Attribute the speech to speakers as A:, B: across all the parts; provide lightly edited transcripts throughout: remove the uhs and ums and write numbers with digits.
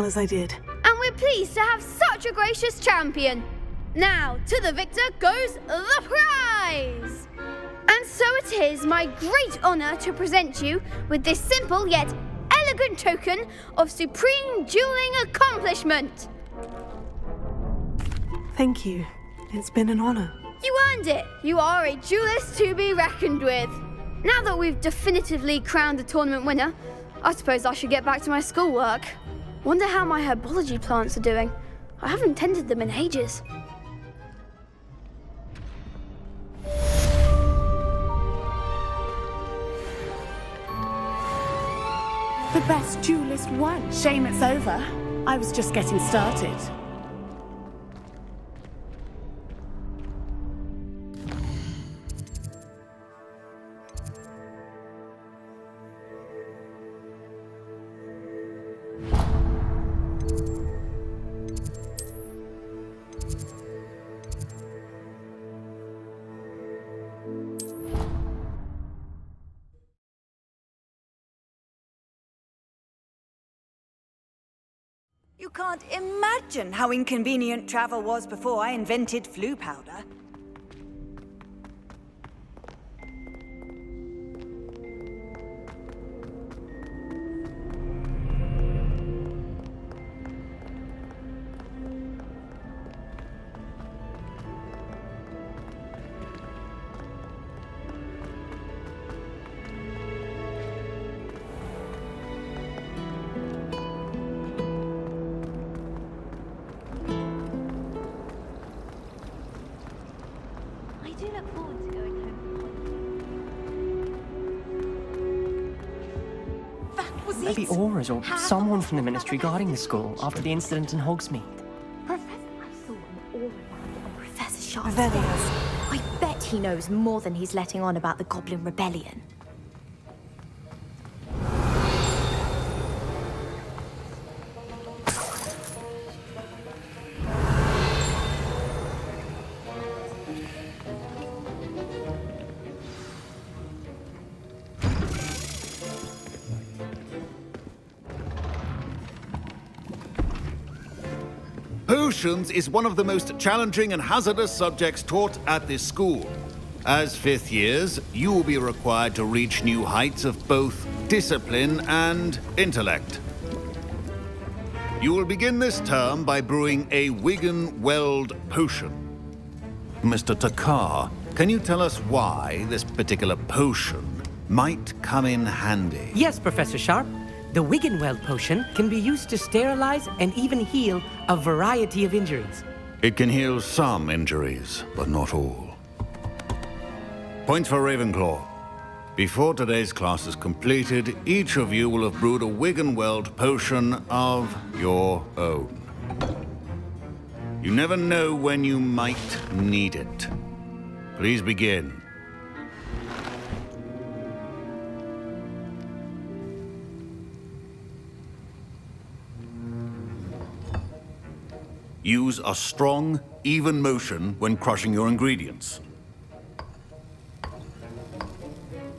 A: as I did.
B: And we're pleased to have such a gracious champion. Now, to the victor goes the prize! And so it is my great honor to present you with this simple yet elegant token of supreme dueling accomplishment.
A: Thank you. It's been an honor.
B: You earned it. You are a duelist to be reckoned with. Now that we've definitively crowned the tournament winner, I suppose I should get back to my schoolwork. Wonder how my herbology plants are doing. I haven't tended them in ages.
C: The best duelist won. Shame it's over. I was just getting started.
D: You can't imagine how inconvenient travel was before I invented flu powder.
E: Maybe Aura's or someone from the Ministry guarding the school after the incident in Hogsmeade.
F: Professor Sharp.
A: Avalanche.
F: I bet he knows more than he's letting on about the Goblin Rebellion.
G: Potions is one of the most challenging and hazardous subjects taught at this school. As fifth years, you will be required to reach new heights of both discipline and intellect. You will begin this term by brewing a Wiggen-Weld potion. Mr. Takar, can you tell us why this particular potion might come in handy?
H: Yes, Professor Sharp. The Wiggen-Weld potion can be used to sterilize and even heal a variety of injuries.
G: It can heal some injuries, but not all. Points for Ravenclaw. Before today's class is completed, each of you will have brewed a Wiggen-Weld potion of your own. You never know when you might need it. Please begin. Use a strong, even motion when crushing your ingredients.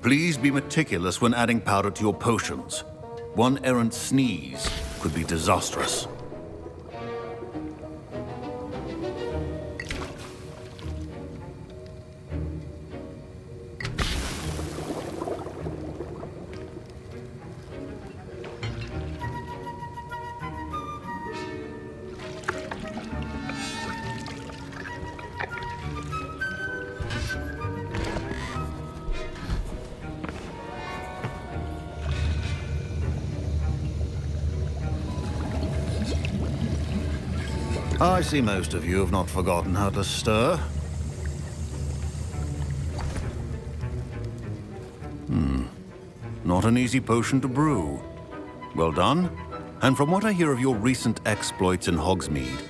G: Please be meticulous when adding powder to your potions. One errant sneeze could be disastrous. I see most of you have not forgotten how to stir. Not an easy potion to brew. Well done. And from what I hear of your recent exploits in Hogsmeade,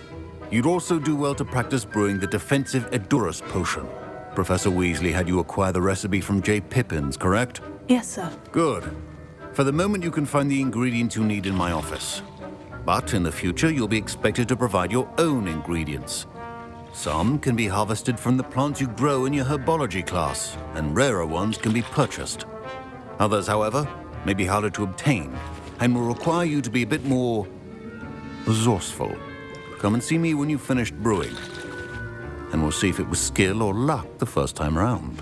G: you'd also do well to practice brewing the defensive Edurus potion. Professor Weasley had you acquire the recipe from J. Pippins, correct?
A: Yes, sir.
G: Good. For the moment, you can find the ingredients you need in my office. But in the future, you'll be expected to provide your own ingredients. Some can be harvested from the plants you grow in your herbology class, and rarer ones can be purchased. Others, however, may be harder to obtain, and will require you to be a bit more resourceful. Come and see me when you've finished brewing, and we'll see if it was skill or luck the first time round.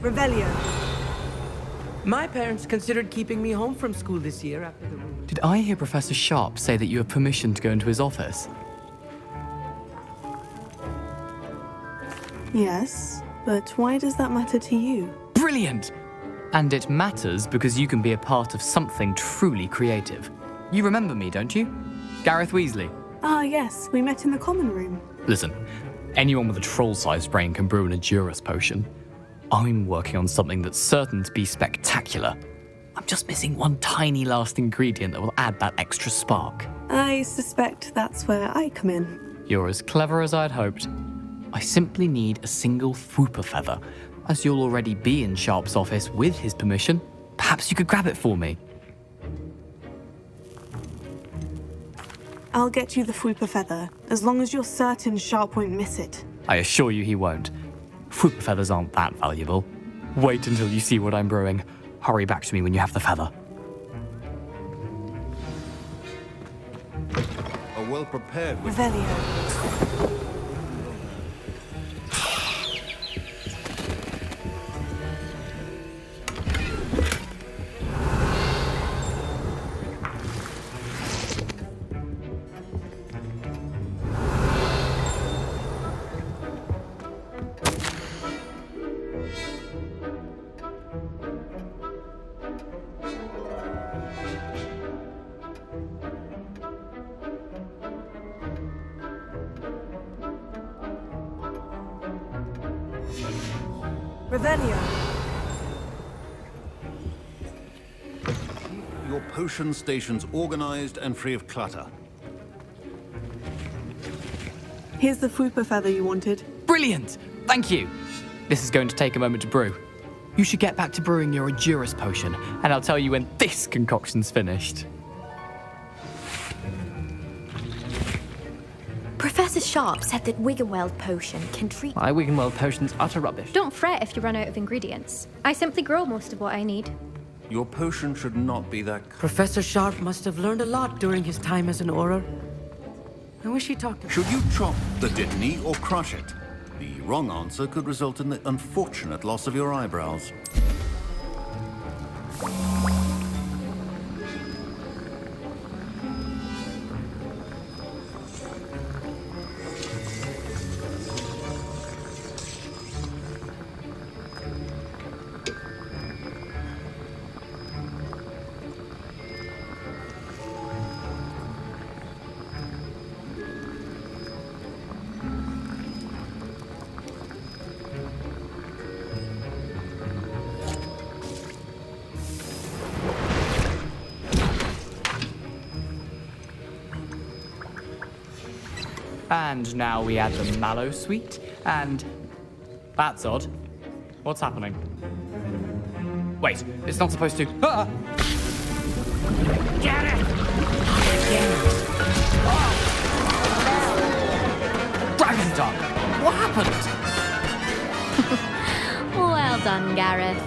A: Revelio.
H: My parents considered keeping me home from school this year after the rumor.
I: Did I hear Professor Sharp say that you have permission to go into his office?
A: Yes, but why does that matter to you?
I: Brilliant! And it matters because you can be a part of something truly creative. You remember me, don't you? Gareth Weasley.
A: Ah, yes, we met in the common room.
I: Listen, anyone with a troll-sized brain can brew an Edurus potion. I'm working on something that's certain to be spectacular. I'm just missing one tiny last ingredient that will add that extra spark.
A: I suspect that's where I come in.
I: You're as clever as I'd hoped. I simply need a single Fwooper feather. As you'll already be in Sharp's office with his permission, perhaps you could grab it for me.
A: I'll get you the Fwooper feather, as long as you're certain Sharp won't miss it.
I: I assure you he won't. Fwooper feathers aren't that valuable. Wait until you see what I'm brewing. Hurry back to me when you have the feather.
G: A well-prepared...
A: Revelio. Revelio.
G: Your potion station's organized and free of clutter.
A: Here's the Fwooper feather you wanted.
I: Brilliant! Thank you! This is going to take a moment to brew. You should get back to brewing your Edurus potion, and I'll tell you when this concoction's finished.
F: Professor Sharp said that Wiggenweld potion can treat...
E: My Wiggenweld potion's utter rubbish.
J: Don't fret if you run out of ingredients. I simply grow most of what I need.
G: Your potion should not be that...
H: Professor Sharp must have learned a lot during his time as an Auror. I wish he talked to...
G: Should you chop the Dittany or crush it? The wrong answer could result in the unfortunate loss of your eyebrows.
I: And now we add the mallow sweet, and... That's odd. What's happening? Wait, it's not supposed to... Ah! Get it! Dragon Dog! What happened?
J: Well done, Gareth.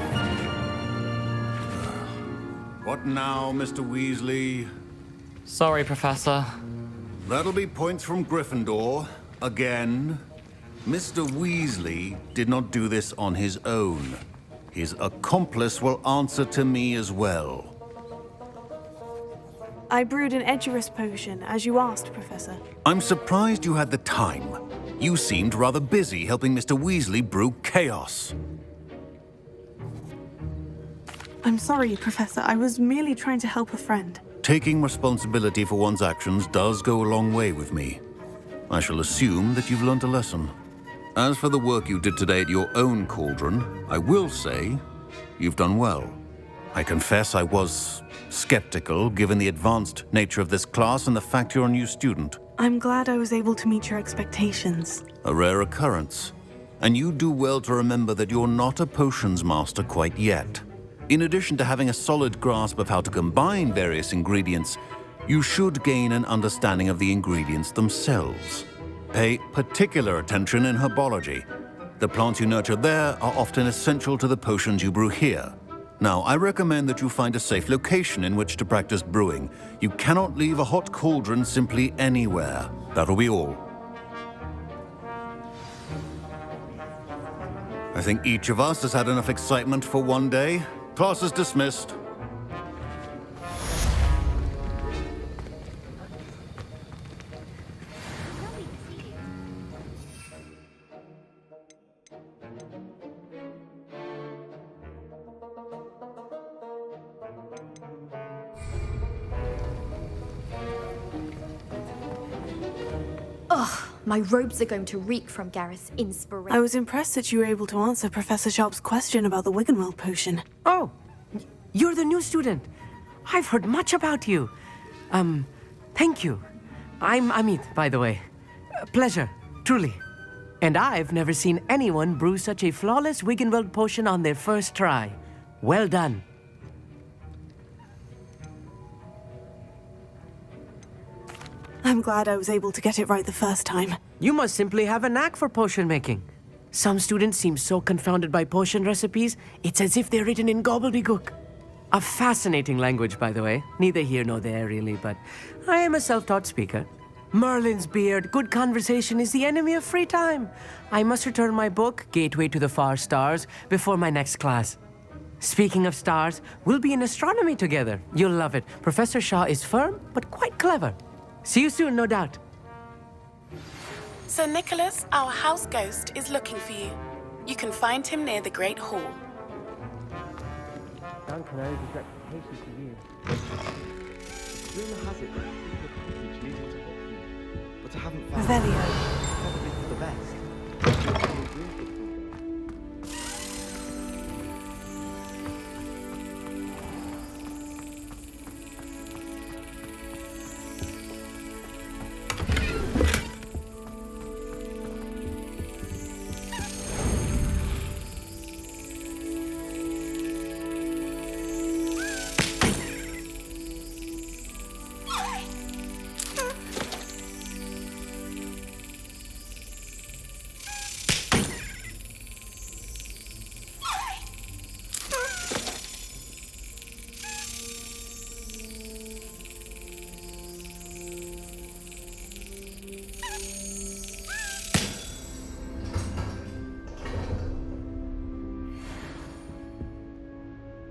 G: What now, Mr. Weasley?
I: Sorry, Professor.
G: That'll be points from Gryffindor. Again. Mr. Weasley did not do this on his own. His accomplice will answer to me as well.
A: I brewed an Edurus potion, as you asked, Professor.
G: I'm surprised you had the time. You seemed rather busy helping Mr. Weasley brew chaos.
A: I'm sorry, Professor. I was merely trying to help a friend.
G: Taking responsibility for one's actions does go a long way with me. I shall assume that you've learnt a lesson. As for the work you did today at your own cauldron, I will say you've done well. I confess I was skeptical, given the advanced nature of this class and the fact you're a new student.
A: I'm glad I was able to meet your expectations.
G: A rare occurrence. And you do well to remember that you're not a potions master quite yet. In addition to having a solid grasp of how to combine various ingredients, you should gain an understanding of the ingredients themselves. Pay particular attention in herbology. The plants you nurture there are often essential to the potions you brew here. Now, I recommend that you find a safe location in which to practice brewing. You cannot leave a hot cauldron simply anywhere. That'll be all. I think each of us has had enough excitement for one day. Class is dismissed.
F: My robes are going to reek from Gareth's inspiration.
A: I was impressed that you were able to answer Professor Sharp's question about the Wiggenweld potion.
H: Oh, you're the new student. I've heard much about you. Thank you. I'm Amit, by the way. Pleasure, truly. And I've never seen anyone brew such a flawless Wiggenweld potion on their first try. Well done.
A: I'm glad I was able to get it right the first time.
H: You must simply have a knack for potion making. Some students seem so confounded by potion recipes, it's as if they're written in gobbledygook. A fascinating language, by the way. Neither here nor there, really, but I am a self-taught speaker. Merlin's beard, good conversation is the enemy of free time. I must return my book, Gateway to the Far Stars, before my next class. Speaking of stars, we'll be in astronomy together. You'll love it. Professor Shaw is firm, but quite clever. See you soon, no doubt.
C: Sir Nicholas, our house ghost, is looking for you. You can find him near the Great Hall.
E: Duncan owes his reputation to you. Rumor has it that the needed to help you, but I haven't found
A: Revelio.
E: probably for the best.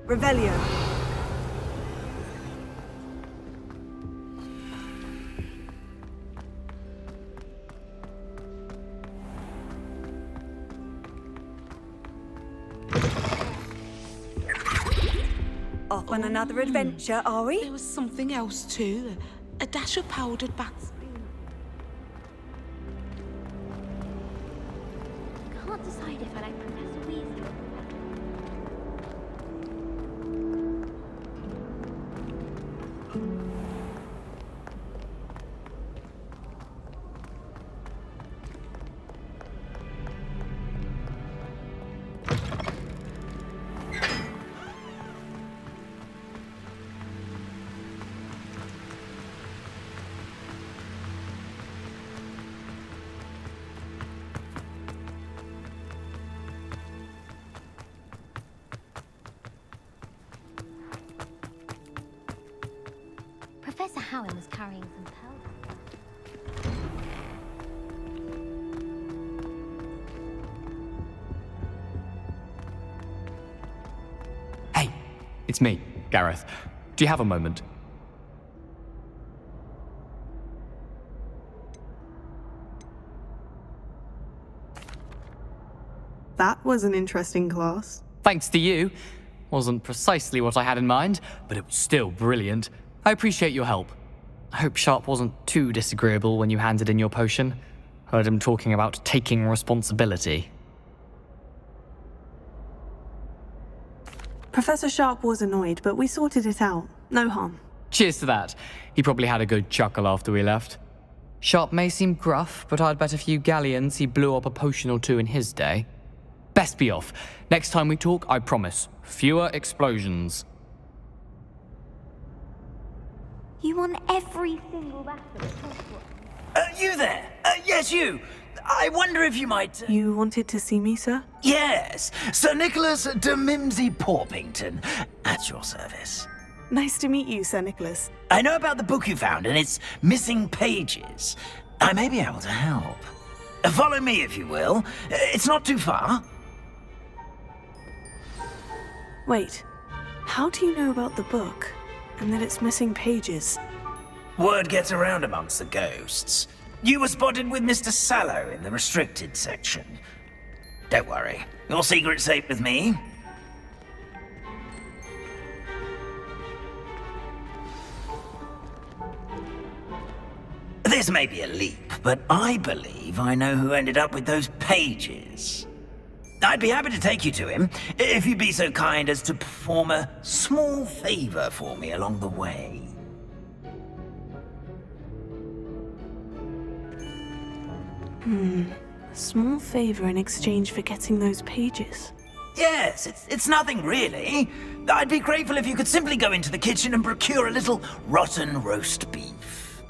A: Revelio.
D: Off on another adventure, are we?
C: There was something else too. A dash of powdered bats.
J: Can't decide if I like Professor Weasley. Professor Howell is carrying some powder.
I: Hey, it's me, Gareth. Do you have a moment?
A: That was an interesting class.
I: Thanks to you. Wasn't precisely what I had in mind, but it was still brilliant. I appreciate your help. I hope Sharp wasn't too disagreeable when you handed in your potion. Heard him talking about taking responsibility.
A: Professor Sharp was annoyed, but we sorted it out. No harm.
I: Cheers to that. He probably had a good chuckle after we left. Sharp may seem gruff, but I'd bet a few galleons he blew up a potion or two in his day. Best be off. Next time we talk, I promise, fewer explosions.
J: You won every single battle at Hogwarts.
K: You there? Yes, you. I wonder if you might...
A: You wanted to see me, sir?
K: Yes, Sir Nicholas de Mimsy Porpington, at your service.
A: Nice to meet you, Sir Nicholas.
K: I know about the book you found and its missing pages. I may be able to help. Follow me, if you will. It's not too far.
A: Wait, how do you know about the book? And that it's missing pages?
K: Word gets around amongst the ghosts. You were spotted with Mr. Sallow in the restricted section. Don't worry, your secret's safe with me. This may be a leap, but I believe I know who ended up with those pages. I'd be happy to take you to him, if you'd be so kind as to perform a small favor for me along the way.
A: A small favor in exchange for getting those pages.
K: Yes, it's nothing really. I'd be grateful if you could simply go into the kitchen and procure a little rotten roast beef.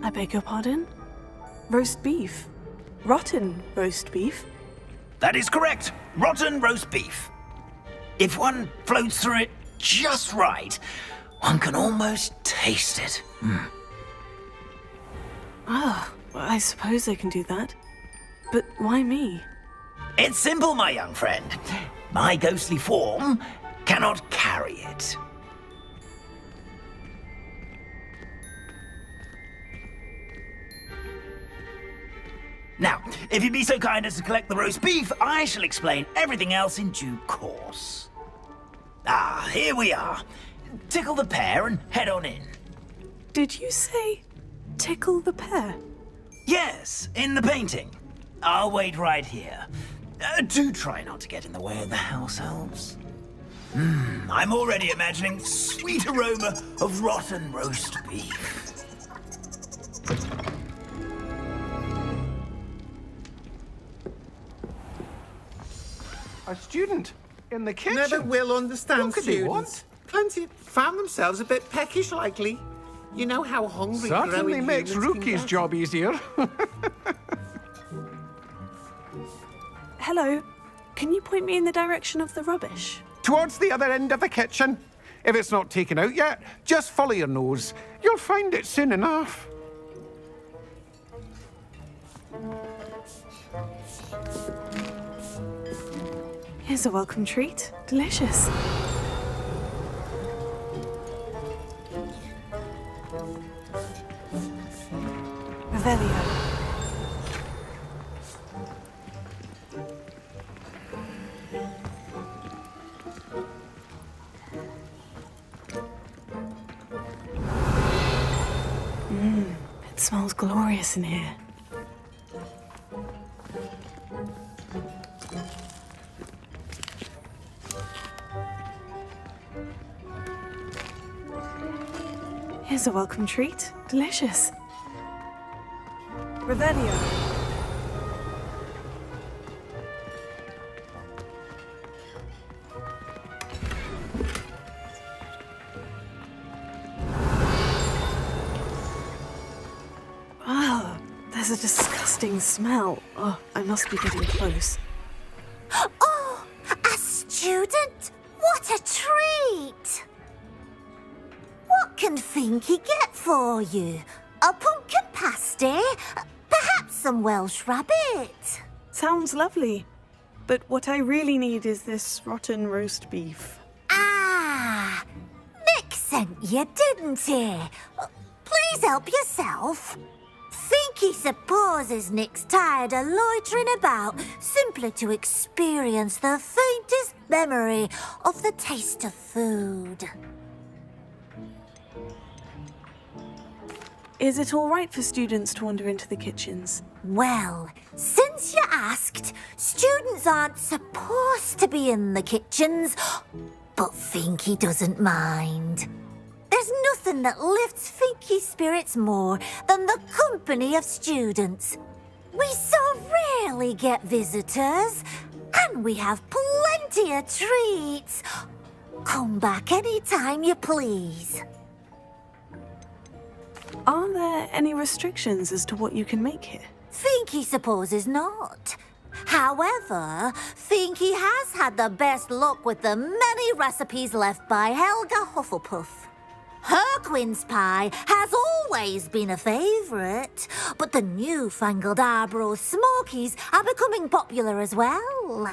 A: I beg your pardon? Roast beef? Rotten roast beef?
K: That is correct. Rotten roast beef. If one floats through it just right, one can almost taste it.
A: Ah, well, I suppose I can do that. But why me?
K: It's simple, my young friend. My ghostly form cannot carry it. Now, if you'd be so kind as to collect the roast beef, I shall explain everything else in due course. Ah, here we are. Tickle the pear and head on in.
A: Did you say tickle the pear?
K: Yes, in the painting. I'll wait right here. Do try not to get in the way of the house elves. I'm already imagining the sweet aroma of rotten roast beef.
L: A student in the kitchen.
M: Never will understand
L: What could they want?
M: students. Plenty found themselves a bit peckish, likely. You know how hungry
L: Certainly
M: growing
L: makes
M: humans can
L: Rookie's
M: get.
L: job easier.
A: Hello, can you point me in the direction of the rubbish?
L: Towards the other end of the kitchen. If it's not taken out yet, just follow your nose. You'll find it soon enough.
A: Here's a welcome treat. Delicious. Revelio. It smells glorious in here. Here's a welcome treat. Delicious. Revelio. Oh, there's a disgusting smell. Oh, I must be getting close.
N: Oh, a student? What a treat! What can Finky get for you? A pumpkin pasty? Perhaps some Welsh rabbit?
A: Sounds lovely. But what I really need is this rotten roast beef.
N: Ah, Nick sent you, didn't he? Please help yourself. Finky supposes Nick's tired of loitering about simply to experience the faintest memory of the taste of food.
A: Is it all right for students to wander into the kitchens?
N: Well, since you asked, students aren't supposed to be in the kitchens, but Finky doesn't mind. There's nothing that lifts Finky's spirits more than the company of students. We so rarely get visitors, and we have plenty of treats. Come back any time you please.
A: Are there any restrictions as to what you can make here?
N: Finky supposes not. However, Finky has had the best luck with the many recipes left by Helga Hufflepuff. Her quince pie has always been a favourite, but the newfangled Arbroath Smokies are becoming popular as well.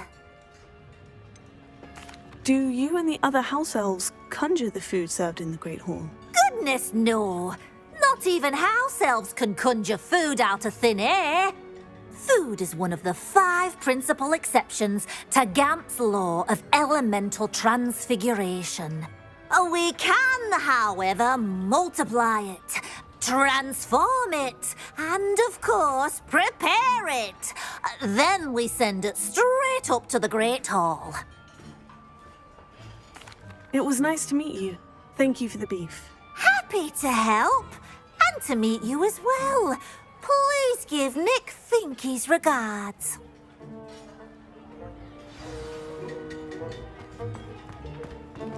A: Do you and the other house elves conjure the food served in the Great Hall?
N: Goodness no! Not even house elves can conjure food out of thin air. Food is one of the 5 principal exceptions to Gamp's law of elemental transfiguration. We can, however, multiply it, transform it, and of course, prepare it. Then we send it straight up to the Great Hall.
A: It was nice to meet you. Thank you for the beef.
N: Happy to help, and to meet you as well. Please give Nick Finky's regards.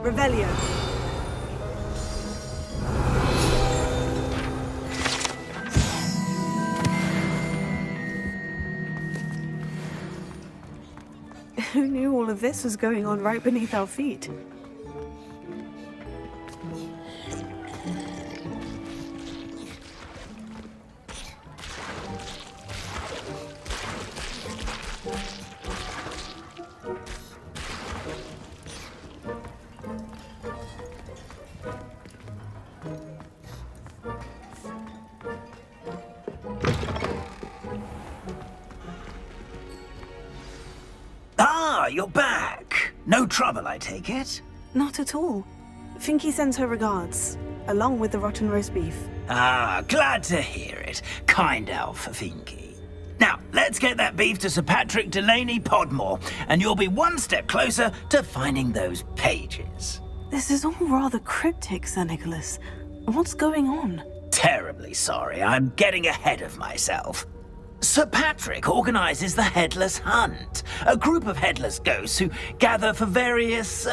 A: Revelio. Who knew all of this was going on right beneath our feet?
K: Ah, you're back. No trouble, I take it?
A: Not at all. Finky sends her regards, along with the rotten roast beef.
K: Ah, glad to hear it. Kind elf, Finky. Now, let's get that beef to Sir Patrick Delaney Podmore, and you'll be one step closer to finding those pages.
A: This is all rather cryptic, Sir Nicholas. What's going on?
K: Terribly sorry, I'm getting ahead of myself. Sir Patrick organises the Headless Hunt, a group of headless ghosts who gather for various,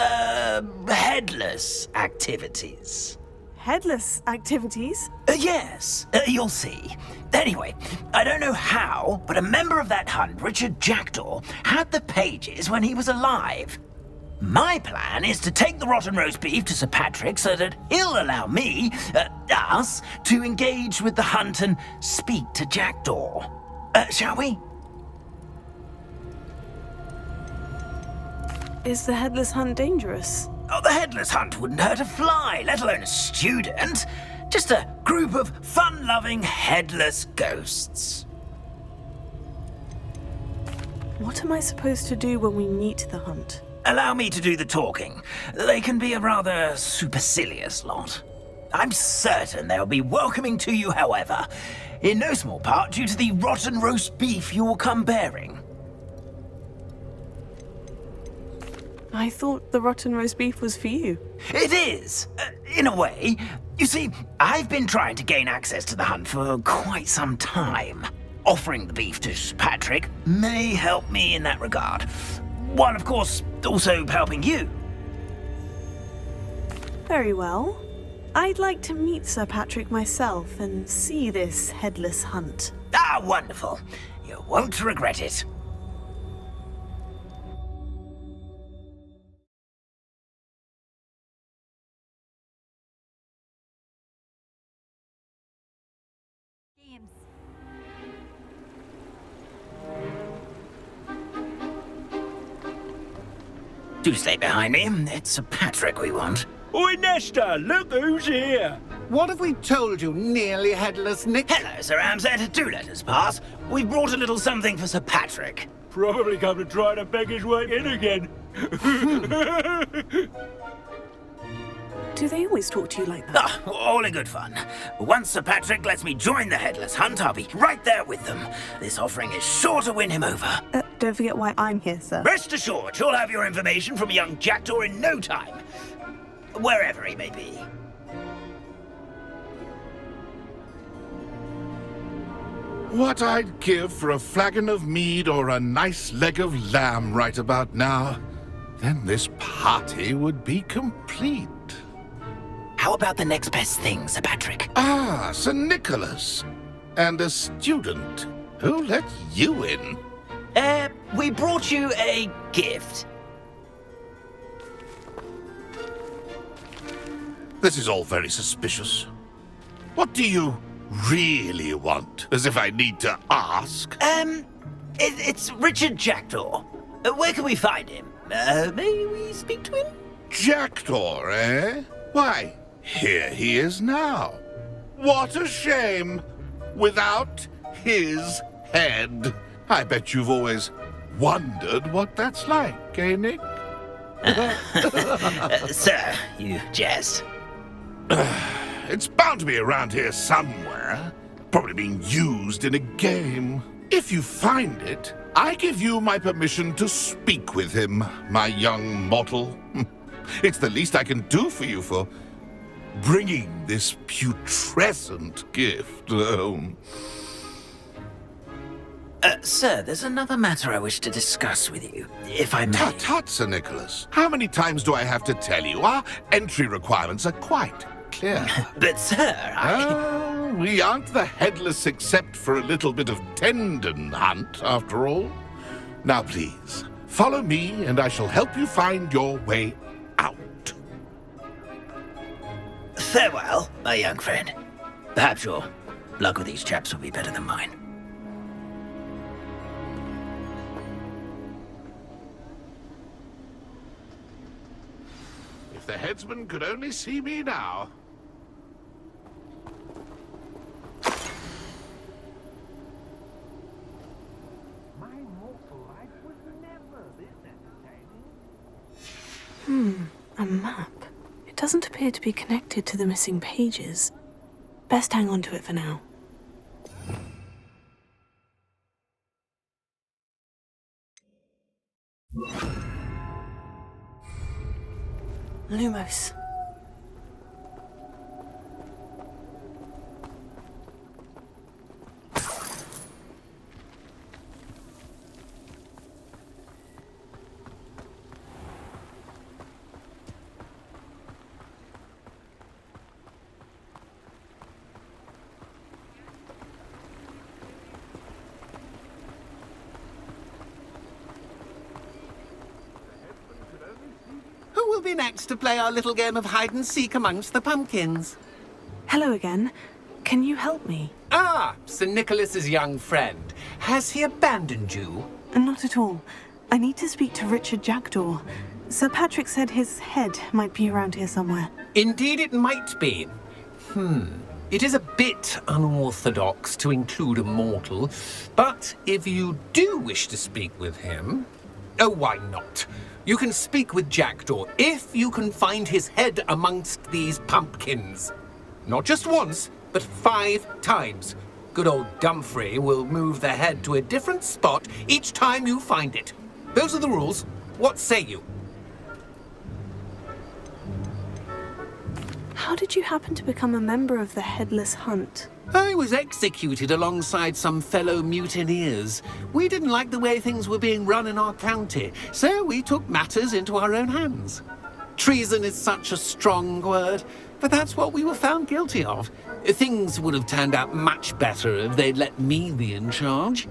K: headless activities.
A: Headless activities?
K: Yes, you'll see. Anyway, I don't know how, but a member of that hunt, Richard Jackdaw, had the pages when he was alive. My plan is to take the rotten roast beef to Sir Patrick so that he'll allow me, us, to engage with the hunt and speak to Jackdaw. Shall we?
A: Is the Headless Hunt dangerous?
K: Oh, the Headless Hunt wouldn't hurt a fly, let alone a student. Just a group of fun-loving headless ghosts.
A: What am I supposed to do when we meet the hunt?
K: Allow me to do the talking. They can be a rather supercilious lot. I'm certain they'll be welcoming to you, however, in no small part due to the rotten roast beef you will come bearing.
A: I thought the rotten roast beef was for you.
K: It is, in a way. You see, I've been trying to gain access to the hunt for quite some time. Offering the beef to Sir Patrick may help me in that regard. While, of course, also helping you.
A: Very well. I'd like to meet Sir Patrick myself and see this Headless Hunt.
K: Ah, wonderful. You won't regret it. Do stay behind me. It's Sir Patrick we want.
O: Oi, Nesta, look who's here.
L: What have we told you, nearly headless Nick?
K: Hello, Sir Amset. Do let us pass. We've brought a little something for Sir Patrick.
O: Probably come to try to beg his way in again.
A: Do they always talk to you like that?
K: Ah, all in good fun. Once Sir Patrick lets me join the Headless Hunt, I'll be right there with them. This offering is sure to win him over.
A: Don't forget why I'm here, sir.
K: Rest assured, you'll have your information from a young Jackdaw in no time. Wherever he may be.
P: What I'd give for a flagon of mead or a nice leg of lamb right about now. then this party would be complete.
K: How about the next best thing, Sir Patrick?
P: Ah, Sir Nicholas. And a student. Who let you in?
K: We brought you a gift.
P: This is all very suspicious. What do you really want? As if I need to ask.
K: It's Richard Jackdaw. Where can we find him? May we speak to him?
P: Jackdaw, eh? Why, here he is now. What a shame. Without his head. I bet you've always wondered what that's like, eh, Nick?
K: Sir, you jest.
P: It's bound to be around here somewhere. Probably being used in a game. If you find it, I give you my permission to speak with him, my young mortal. It's the least I can do for you for bringing this putrescent gift home.
K: Sir, there's another matter I wish to discuss with you, if I may.
P: Tut, Sir Nicholas. How many times do I have to tell you? Our entry requirements are quite clear.
K: But, sir,
P: we aren't the Headless except for a little bit of tendon hunt, after all. Now, please, follow me, and I shall help you find your way out.
K: Farewell, my young friend. Perhaps your luck with these chaps will be better than mine.
P: If the headsman could only see me now.
A: A map. It doesn't appear to be connected to the missing pages. Best hang on to it for now. Lumos.
M: Who will be next to play our little game of hide-and-seek amongst the pumpkins?
A: Hello again. Can you help me?
Q: Ah, Sir Nicholas's young friend. Has he abandoned you?
A: Not at all. I need to speak to Richard Jackdaw. Sir Patrick said his head might be around here somewhere.
Q: Indeed it might be. It is a bit unorthodox to include a mortal, but if you do wish to speak with him... Oh, why not? You can speak with Jackdaw if you can find his head amongst these pumpkins. Not just once, but 5 times. Good old Dumfrey will move the head to a different spot each time you find it. Those are the rules. What say you?
A: How did you happen to become a member of the Headless Hunt?
Q: I was executed alongside some fellow mutineers. We didn't like the way things were being run in our county, so we took matters into our own hands. Treason is such a strong word, but that's what we were found guilty of. Things would have turned out much better if they'd let me be in charge.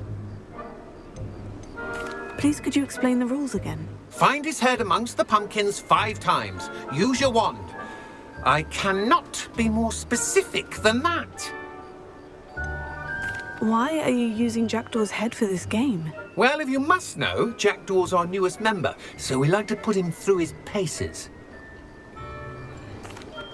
A: Please, could you explain the rules again?
Q: Find his head amongst the pumpkins 5 times. Use your wand. I cannot be more specific than that.
A: Why are you using Jackdaw's head for this game?
Q: Well, if you must know, Jackdaw's our newest member, so we like to put him through his paces.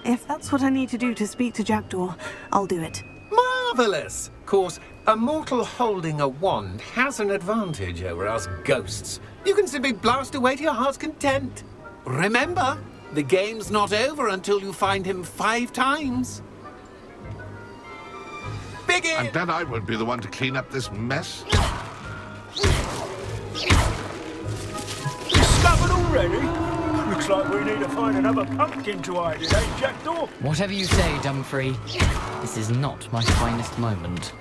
A: If that's what I need to do to speak to Jackdaw, I'll do it.
Q: Marvellous! Of course, a mortal holding a wand has an advantage over us ghosts. You can simply blast away to your heart's content. Remember, the game's not over until you find him 5 times. Begin!
P: And then I won't be the one to clean up this mess.
O: Discovered already? Looks like we need to find another pumpkin to hide in, eh, Jackdaw?
I: Whatever you say, Dumfrey. This is not my finest moment.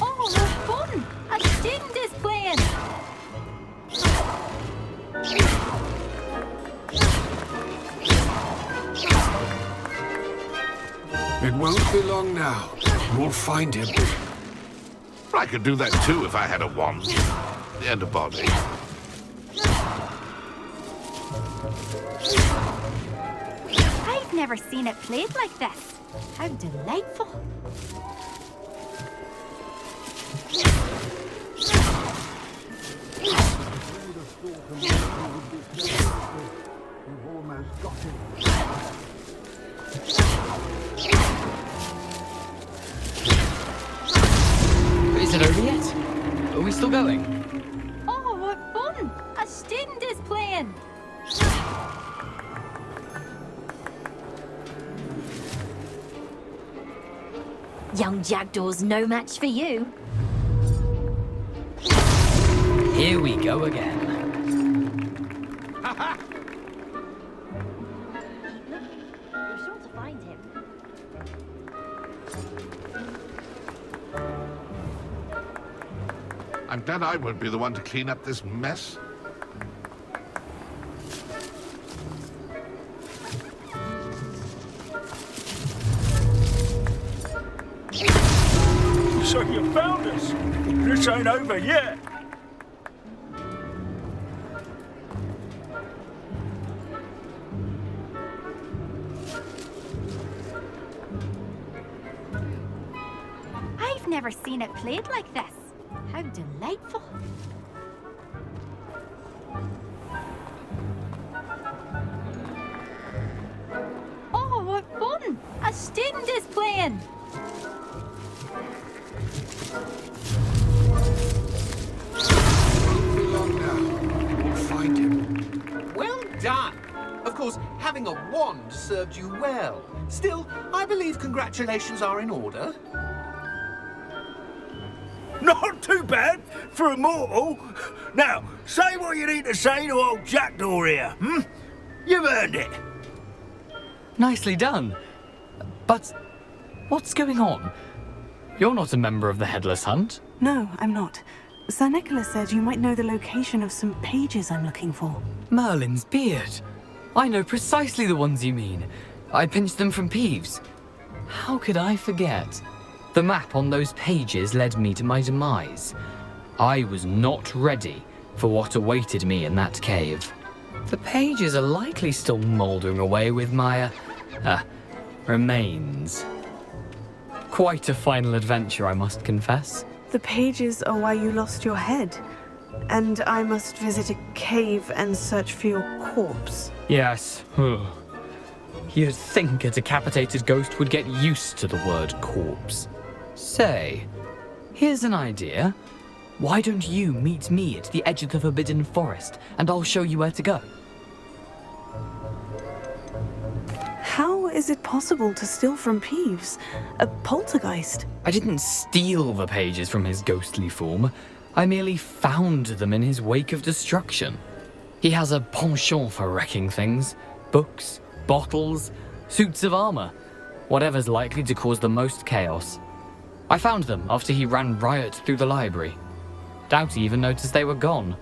R: Oh, fun! A student is playing!
L: It won't be long now. We'll find him.
P: I could do that too if I had a wand and a body.
R: I've never seen it played like this. How delightful.
I: Is it over yet? Are we still going?
R: Oh, what fun! A student is playing.
F: Young Jackdaw's no match for you.
I: Here we go again.
F: You're sure to find him.
P: I'm glad I won't be the one to clean up this mess.
O: So you found us. This ain't over yet.
R: I've never seen it played like this. How delightful. Oh, what fun! A student is playing.
L: Won't be long now. We'll find him.
Q: Well done. Of course, having a wand served you well. Still, I believe congratulations are in order.
O: Not too bad for a mortal. Now, say what you need to say to old Jackdaw here, hmm? You've earned it.
I: Nicely done. But what's going on? You're not a member of the Headless Hunt.
A: No, I'm not. Sir Nicholas said you might know the location of some pages I'm looking for.
I: Merlin's beard. I know precisely the ones you mean. I pinched them from Peeves. How could I forget? The map on those pages led me to my demise. I was not ready for what awaited me in that cave. The pages are likely still mouldering away with my, remains. Quite a final adventure, I must confess.
A: The pages are why you lost your head. And I must visit a cave and search for your corpse.
I: Yes. You'd think a decapitated ghost would get used to the word corpse. Say, here's an idea. Why don't you meet me at the edge of the Forbidden Forest, and I'll show you where to go?
A: How is it possible to steal from Peeves? A poltergeist?
I: I didn't steal the pages from his ghostly form. I merely found them in his wake of destruction. He has a penchant for wrecking things. Books, bottles, suits of armor. Whatever's likely to cause the most chaos. I found them after he ran riot through the library. Doubt he even noticed they were gone.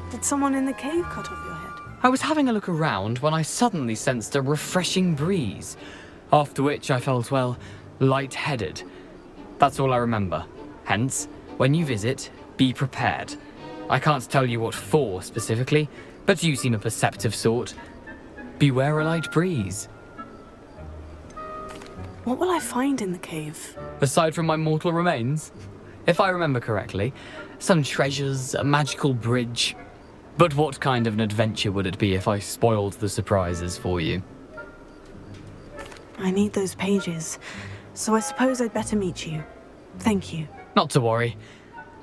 A: Did someone in the cave cut off your head?
I: I was having a look around when I suddenly sensed a refreshing breeze, after which I felt, well, lightheaded. That's all I remember. Hence, when you visit, be prepared. I can't tell you what for specifically, but you seem a perceptive sort. Beware a light breeze.
A: What will I find in the cave?
I: Aside from my mortal remains? If I remember correctly, some treasures, a magical bridge. But what kind of an adventure would it be if I spoiled the surprises for you?
A: I need those pages, so I suppose I'd better meet you. Thank you.
I: Not to worry.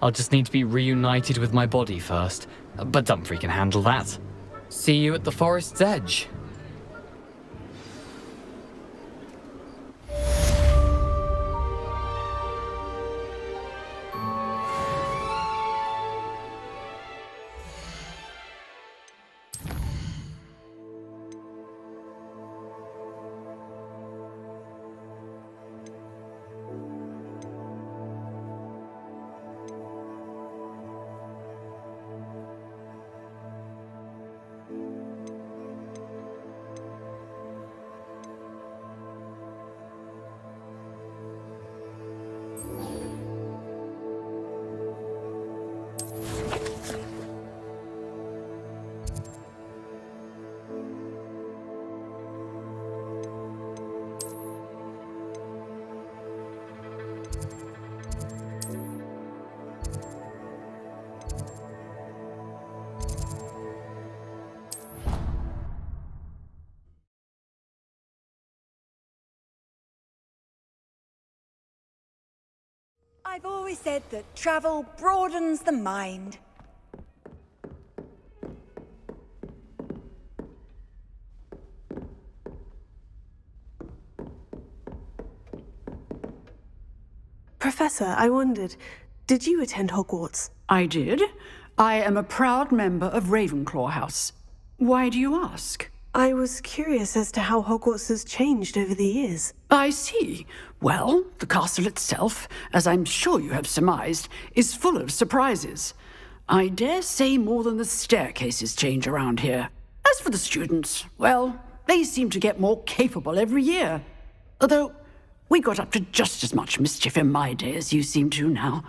I: I'll just need to be reunited with my body first. But Dumfries can handle that. See you at the forest's edge.
D: I've always said that travel broadens the mind.
A: Professor, I wondered, did you attend Hogwarts?
S: I did. I am a proud member of Ravenclaw House. Why do you ask?
A: I was curious as to how Hogwarts has changed over the years.
S: I see. Well, the castle itself, as I'm sure you have surmised, is full of surprises. I dare say more than the staircases change around here. As for the students, well, they seem to get more capable every year. Although, we got up to just as much mischief in my day as you seem to now.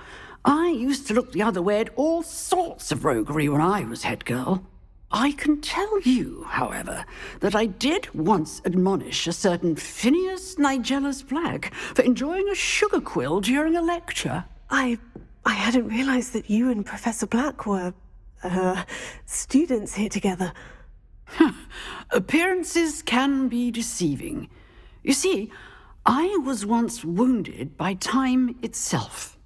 S: I used to look the other way at all sorts of roguery when I was head girl. I can tell you, however, that I did once admonish a certain Phineas Nigellus Black for enjoying a sugar quill during a lecture.
A: I hadn't realized that you and Professor Black were, students here together.
S: Appearances can be deceiving. You see, I was once wounded by time itself.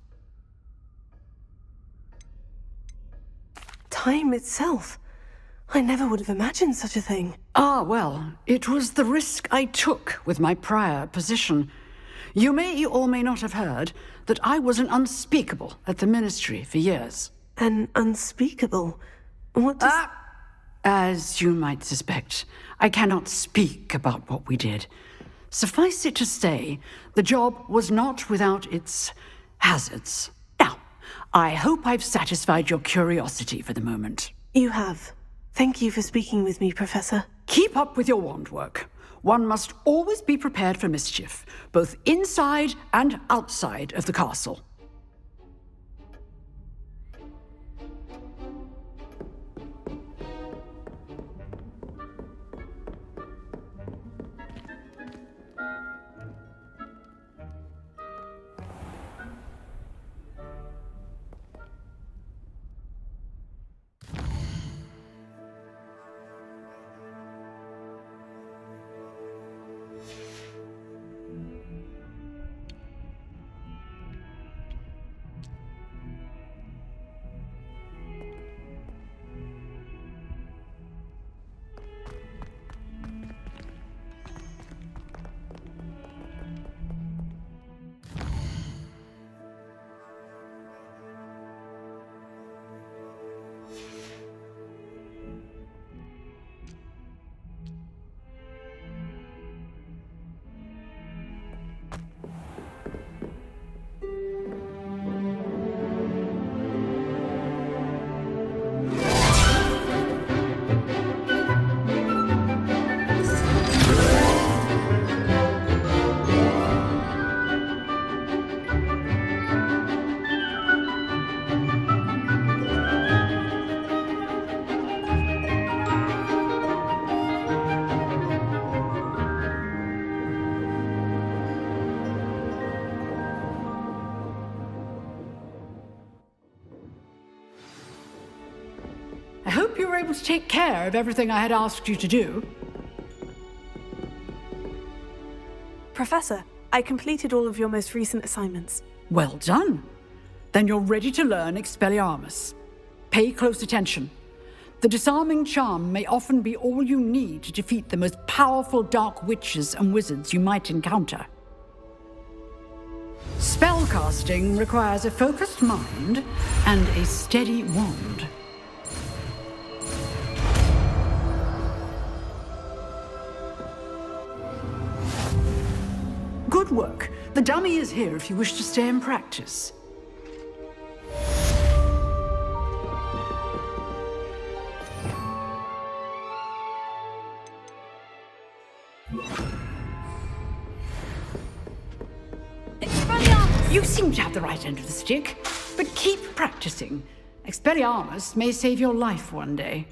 A: Time itself? I never would have imagined such a thing.
S: Ah, well, it was the risk I took with my prior position. You may or may not have heard that I was an unspeakable at the Ministry for years.
A: An unspeakable? What does...
S: As you might suspect, I cannot speak about what we did. Suffice it to say, the job was not without its hazards. Now, I hope I've satisfied your curiosity for the moment.
A: You have. Thank you for speaking with me, Professor.
S: Keep up with your wand work. One must always be prepared for mischief, both inside and outside of the castle. I hope you were able to take care of everything I had asked you to do.
A: Professor, I completed all of your most recent assignments.
S: Well done. Then you're ready to learn Expelliarmus. Pay close attention. The disarming charm may often be all you need to defeat the most powerful dark witches and wizards you might encounter. Spellcasting requires a focused mind and a steady wand. Good work. The dummy is here if you wish to stay and practice. You seem to have the right end of the stick, but keep practicing. Expelliarmus may save your life one day.